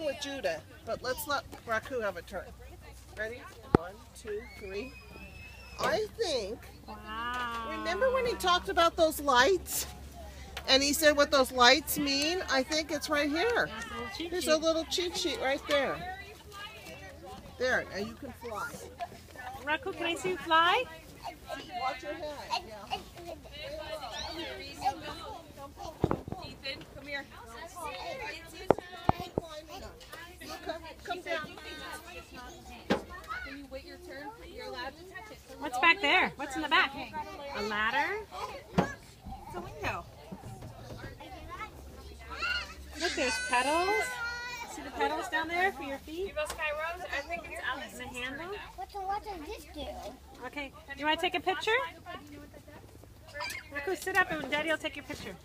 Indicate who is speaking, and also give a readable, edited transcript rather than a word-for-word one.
Speaker 1: starting with Judah, but let's let Raku have a turn. Ready? 1, 2, 3. I think, remember when he talked about those lights? And he said what those lights mean? I think it's right here. There's a little cheat sheet right there. There, now you can fly.
Speaker 2: Raku, can I see you fly?
Speaker 1: Watch your head. Yeah.
Speaker 3: Ethan, come here.
Speaker 1: Come down.
Speaker 3: Can you wait your turn? You're allowed to touch it.
Speaker 2: What's back there? What's in the back? A ladder?
Speaker 3: It's a window.
Speaker 2: Look, there's pedals. See the pedals down there for your feet?
Speaker 3: Skyrose, I think it's Alice.
Speaker 2: And the handle?
Speaker 4: What does this do?
Speaker 2: Okay, do you want to take a picture? Raku, sit up and Daddy will take your picture.